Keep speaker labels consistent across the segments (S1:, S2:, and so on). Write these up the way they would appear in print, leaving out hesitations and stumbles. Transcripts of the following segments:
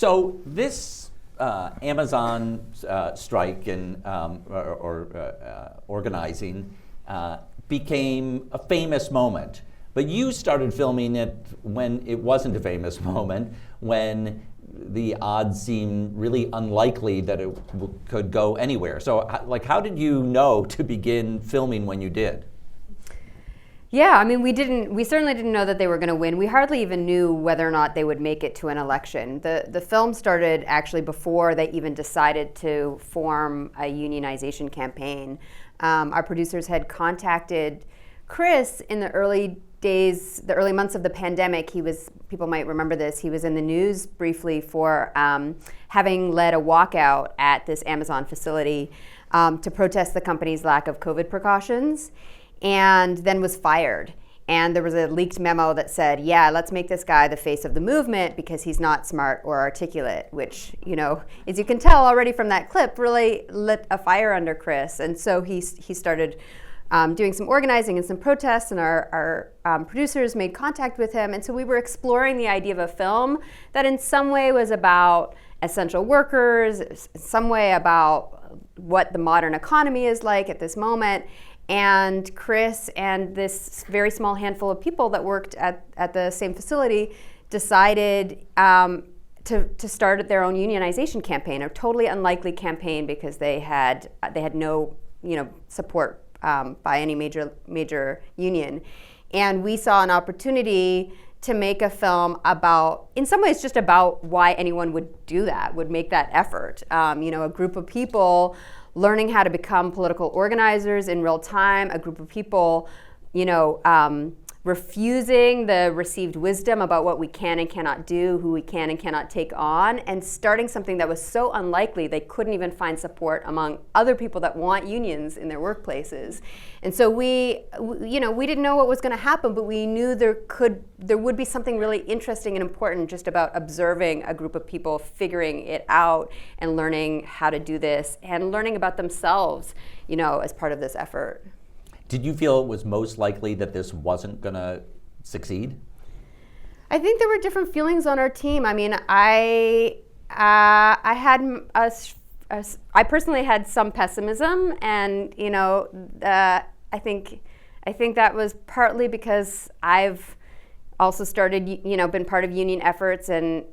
S1: So this Amazon strike and organizing became a famous moment. But you started filming it when it wasn't a famous moment, when the odds seemed really unlikely that it could go anywhere. So, how did you know to begin filming when you did?
S2: Yeah, I mean, we certainly didn't know that they were going to win. We hardly even knew whether or not they would make it to an election. The film started actually before they even decided to form a unionization campaign. Our producers had contacted Chris in the early days, the early months of the pandemic. People might remember this, he was in the news briefly for having led a walkout at this Amazon facility to protest the company's lack of COVID precautions, and then was fired. And there was a leaked memo that said, yeah, let's make this guy the face of the movement because he's not smart or articulate, which, as you can tell already from that clip, really lit a fire under Chris. And so he started doing some organizing and some protests, and our producers made contact with him. And so we were exploring the idea of a film that in some way was about essential workers, in some way about what the modern economy is like at this moment. And Chris and this very small handful of people that worked at the same facility decided to start their own unionization campaign, a totally unlikely campaign because they had no support by any major union. And we saw an opportunity to make a film about, in some ways, just about why anyone would do that, would make that effort. A group of people learning how to become political organizers in real time, a group of people, refusing the received wisdom about what we can and cannot do, who we can and cannot take on, and starting something that was so unlikely they couldn't even find support among other people that want unions in their workplaces. And so we didn't know what was going to happen, but we knew there would be something really interesting and important just about observing a group of people figuring it out and learning how to do this and learning about themselves, as part of this effort.
S1: Did you feel it was most likely that this wasn't going to succeed?
S2: I think there were different feelings on our team. I mean, I personally had some pessimism, and I think that was partly because I've also started, been part of union efforts and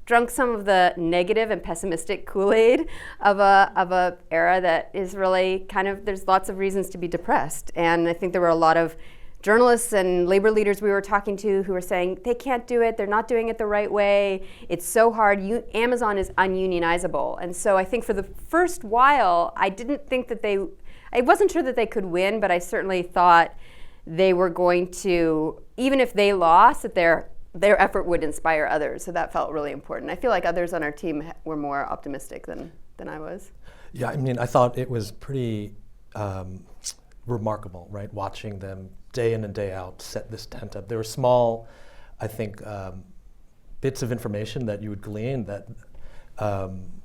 S2: drunk some of the negative and pessimistic Kool-Aid of a era that is really there's lots of reasons to be depressed. And I think there were a lot of journalists and labor leaders we were talking to who were saying they can't do it, they're not doing it the right way, it's so hard, Amazon is ununionizable. And so I think for the first while, I wasn't sure that they could win, but I certainly thought they were going to, even if they lost, that their effort would inspire others. So that felt really important. I feel like others on our team were more optimistic than I was.
S3: Yeah, I mean, I thought it was pretty remarkable, right? Watching them day in and day out set this tent up. There were small, I think, bits of information that you would glean that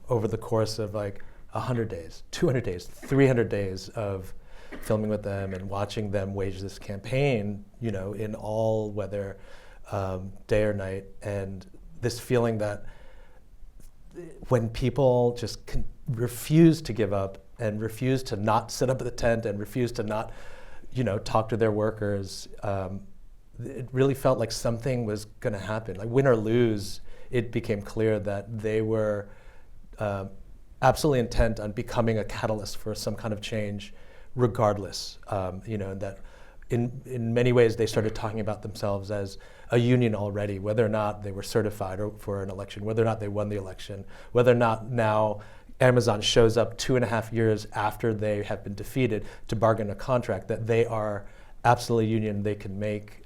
S3: over the course of 100 days, 200 days, 300 days of filming with them and watching them wage this campaign, in all weather, day or night, and this feeling that when people just refuse to give up and refuse to not sit up at the tent and refuse to not, talk to their workers, it really felt like something was going to happen. Like win or lose, it became clear that they were absolutely intent on becoming a catalyst for some kind of change, regardless. That in many ways they started talking about themselves as a union already, whether or not they were certified for an election, whether or not they won the election, whether or not now Amazon shows up 2.5 years after they have been defeated to bargain a contract, that they are absolutely union, they can make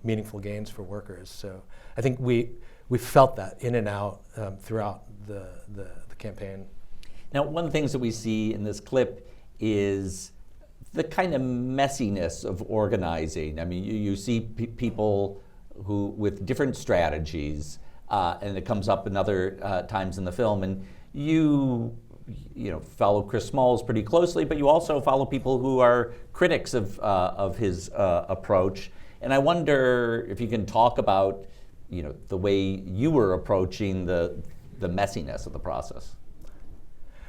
S3: meaningful gains for workers. So I think we felt that in and out throughout the campaign.
S1: Now, one of the things that we see in this clip is the kind of messiness of organizing. I mean, you see people who with different strategies, and it comes up in other times in the film, and you follow Chris Smalls pretty closely, but you also follow people who are critics of his approach. And I wonder if you can talk about the way you were approaching the messiness of the process.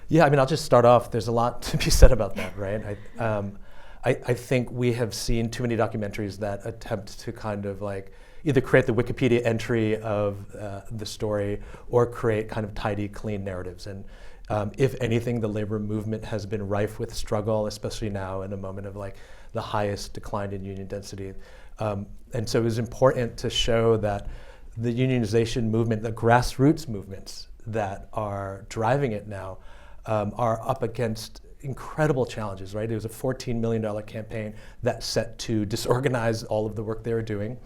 S3: Yeah, I mean, I'll just start off. There's a lot to be said about that, right? I think we have seen too many documentaries that attempt to kind of like either create the Wikipedia entry of the story or create kind of tidy, clean narratives. And if anything, the labor movement has been rife with struggle, especially now in a moment of like the highest decline in union density. And so it was important to show that the unionization movement, the grassroots movements that are driving it now, are up against incredible challenges, right? It was a $14 million campaign that set to disorganize all of the work they were doing.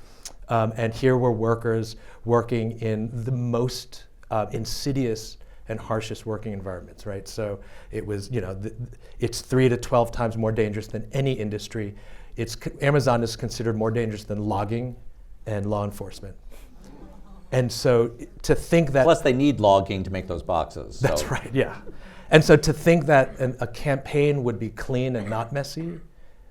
S3: And here were workers working in the most insidious and harshest working environments, right? So it was, it's 3 to 12 times more dangerous than any industry. Amazon is considered more dangerous than logging and law enforcement. And so to think that...
S1: Plus they need logging to make those boxes.
S3: That's right, yeah. And so to think that a campaign would be clean and not messy,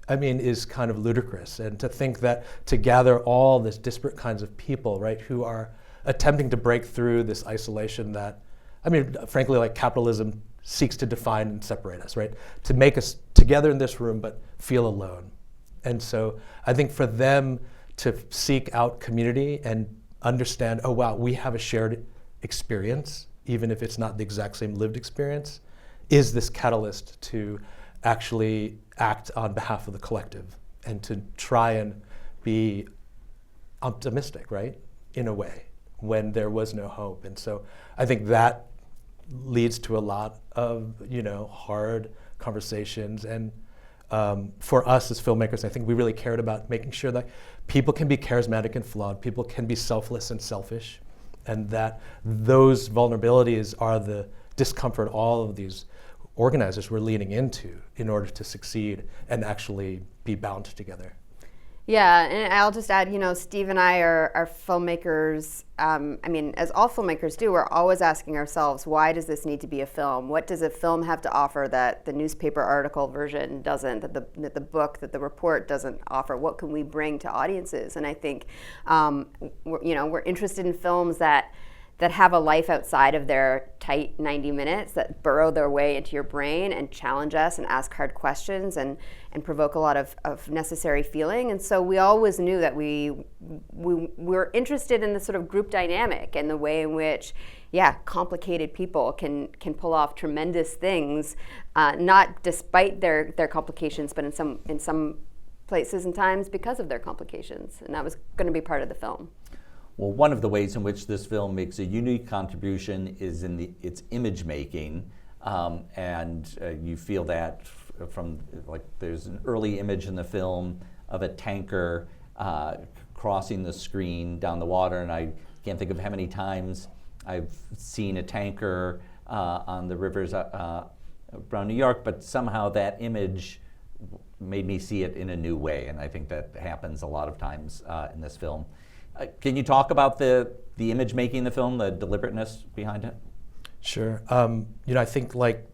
S3: I mean, is kind of ludicrous. And to think that to gather all this disparate kinds of people, right, who are attempting to break through this isolation that, I mean, frankly, like capitalism seeks to define and separate us, right? To make us together in this room, but feel alone. And so I think for them to seek out community and understand, oh, wow, we have a shared experience, even if it's not the exact same lived experience, is this catalyst to actually act on behalf of the collective and to try and be optimistic, right, in a way, when there was no hope. And so I think that leads to a lot of, hard conversations. And for us as filmmakers, I think we really cared about making sure that people can be charismatic and flawed, people can be selfless and selfish, and that those vulnerabilities are the discomfort all of these organizers were leaning into in order to succeed and actually be bound together.
S2: Yeah, and I'll just add, Steve and I are filmmakers. As all filmmakers do, we're always asking ourselves, why does this need to be a film? What does a film have to offer that the newspaper article version doesn't, that the book, that the report doesn't offer? What can we bring to audiences? And I think, we're interested in films that have a life outside of their tight 90 minutes, that burrow their way into your brain and challenge us and ask hard questions and provoke a lot of necessary feeling. And so we always knew that we were interested in the sort of group dynamic and the way in which, complicated people can pull off tremendous things, not despite their complications, but in some places and times because of their complications. And that was going to be part of the film.
S1: Well, one of the ways in which this film makes a unique contribution is in its image making, and you feel that from, like, there's an early image in the film of a tanker crossing the screen down the water, and I can't think of how many times I've seen a tanker on the rivers around New York, but somehow that image made me see it in a new way, and I think that happens a lot of times in this film. Can you talk about the image making in the film, the deliberateness behind it?
S3: Sure. I think like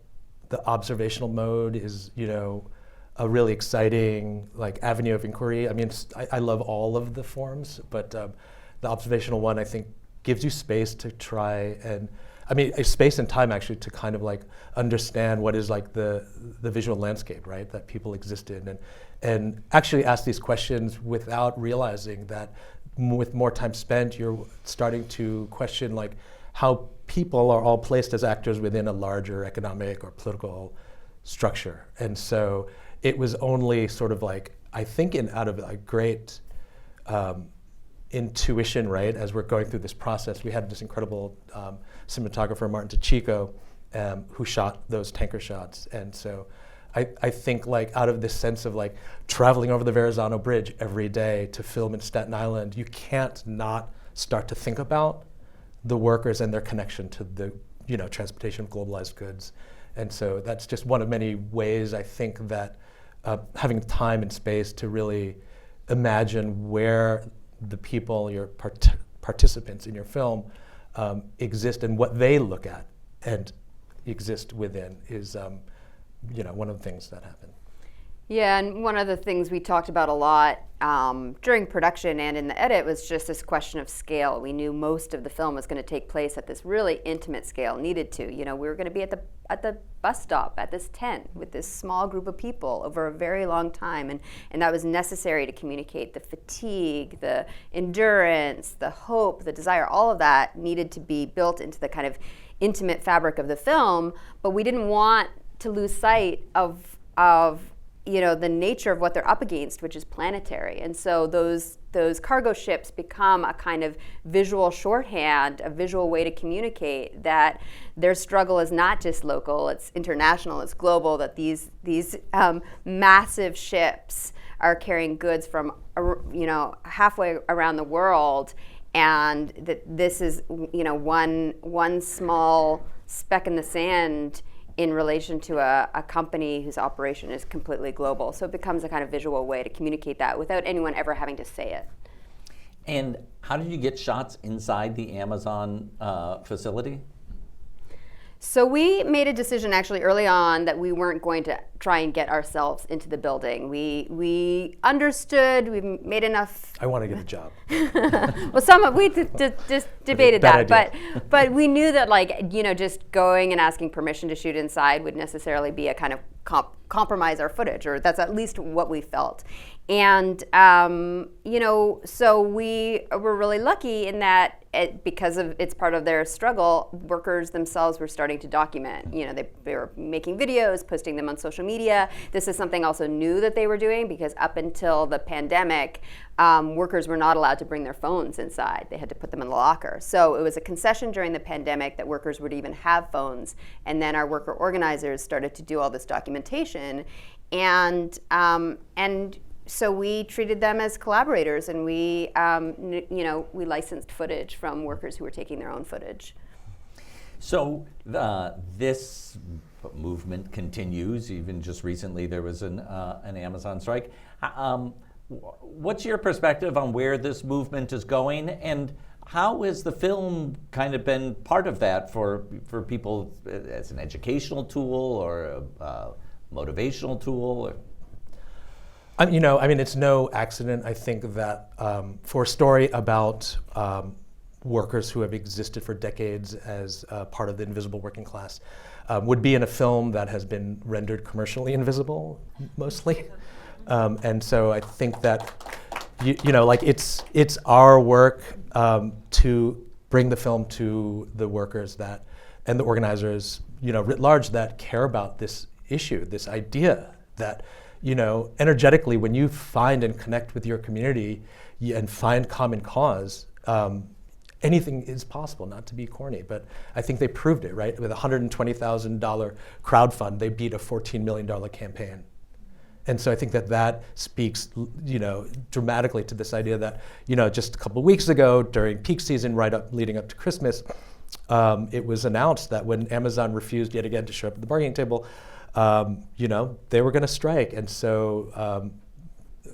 S3: the observational mode is, a really exciting like avenue of inquiry. I mean, I love all of the forms, but the observational one I think gives you space to try and, a space and time actually to kind of like understand what is like the visual landscape, right, that people exist in, and actually ask these questions without realizing that with more time spent, you're starting to question like how people are all placed as actors within a larger economic or political structure. And so it was only sort of like, I think out of a great intuition, right, as we're going through this process, we had this incredible cinematographer, Martin Tachico, who shot those tanker shots. And so I think like out of this sense of like traveling over the Verrazano Bridge every day to film in Staten Island, you can't not start to think about the workers and their connection to the transportation of globalized goods. And so that's just one of many ways I think that having time and space to really imagine where the people, your participants in your film exist and what they look at and exist within is one of the things that happened.
S2: Yeah, and one of the things we talked about a lot during production and in the edit was just this question of scale. We knew most of the film was going to take place at this really intimate scale, needed to. You know, we were going to be at the bus stop, at this tent, with this small group of people over a very long time, and that was necessary to communicate the fatigue, the endurance, the hope, the desire. All of that needed to be built into the kind of intimate fabric of the film, but we didn't want to lose sight of you know, the nature of what they're up against, which is planetary. And so those cargo ships become a kind of visual shorthand, a visual way to communicate that their struggle is not just local, it's international, it's global, that these massive ships are carrying goods from, you know, halfway around the world, and that this is, you know, one small speck in the sand in relation to a company whose operation is completely global. So it becomes a kind of visual way to communicate that without anyone ever having to say it.
S1: And how did you get shots inside the Amazon facility?
S2: So we made a decision actually early on that we weren't going to try and get ourselves into the building. We understood, we made enough.
S3: I want to get a job.
S2: Well, we just debated
S3: Bad
S2: that,
S3: idea.
S2: but we knew that, like, you know, just going and asking permission to shoot inside would necessarily be a kind of compromise our footage, or that's at least what we felt. And you know, so we were really lucky in that because of it's part of their struggle, workers themselves were starting to document. You know, they were making videos, posting them on social media. This is something also new that they were doing, because up until the pandemic, workers were not allowed to bring their phones inside. They had to put them in the locker. So it was a concession during the pandemic that workers would even have phones. And then our worker organizers started to do all this documentation, and so we treated them as collaborators, and we, you know, we licensed footage from workers who were taking their own footage.
S1: So this movement continues. Even just recently, there was an Amazon strike. What's your perspective on where this movement is going, and how has the film kind of been part of that for people as an educational tool or a motivational tool?
S3: You know, I mean, it's no accident, I think, that for a story about workers who have existed for decades as part of the invisible working class would be in a film that has been rendered commercially invisible, mostly. And so I think that, you know, like it's our work to bring the film to the workers that, and the organizers, you know, writ large, that care about this issue, this idea that, you know, energetically, when you find and connect with your community and find common cause, anything is possible, not to be corny, but I think they proved it, right? With a $120,000 crowdfund, they beat a $14 million campaign. And so I think that speaks, you know, dramatically to this idea that, you know, just a couple of weeks ago during peak season, leading up to Christmas, it was announced that when Amazon refused yet again to show up at the bargaining table, you know, they were going to strike. And so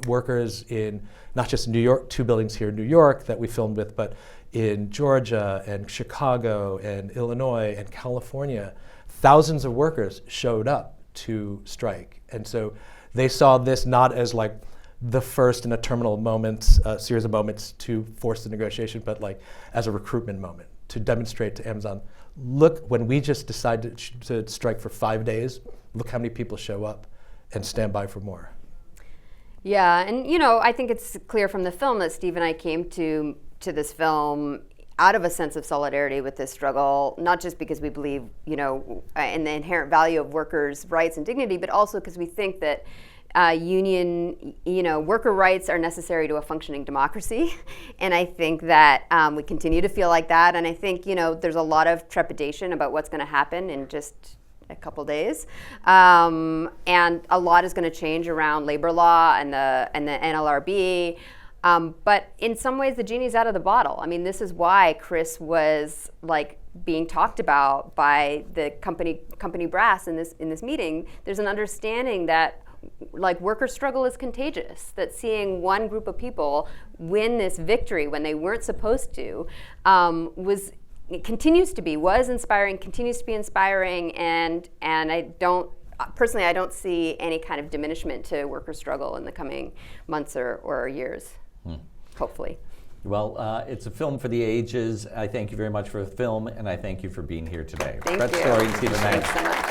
S3: workers in not just New York, 2 buildings here in New York that we filmed with, but in Georgia and Chicago and Illinois and California, thousands of workers showed up to strike. And so they saw this not as like the first in a terminal series of moments to force the negotiation, but like as a recruitment moment to demonstrate to Amazon, look, when we just decided to strike for 5 days, look how many people show up and stand by for more.
S2: Yeah, and you know, I think it's clear from the film that Steve and I came to this film out of a sense of solidarity with this struggle, not just because we believe, you know, in the inherent value of workers' rights and dignity, but also because we think that worker rights are necessary to a functioning democracy. And I think that we continue to feel like that. And I think, you know, there's a lot of trepidation about what's going to happen in just a couple days. And a lot is going to change around labor law and the NLRB. But in some ways, the genie's out of the bottle. I mean, this is why Chris was like being talked about by the company brass in this meeting. There's an understanding that like worker struggle is contagious, that seeing one group of people win this victory when they weren't supposed to continues to be inspiring, and I personally, I don't see any kind of diminishment to worker struggle in the coming months or years, hopefully.
S1: Well, it's a film for the ages. I thank you very much for the film, and I thank you for being here today.
S2: Thank
S1: Brett
S2: you.
S1: Story and Stephen Mang.
S2: Thanks so much.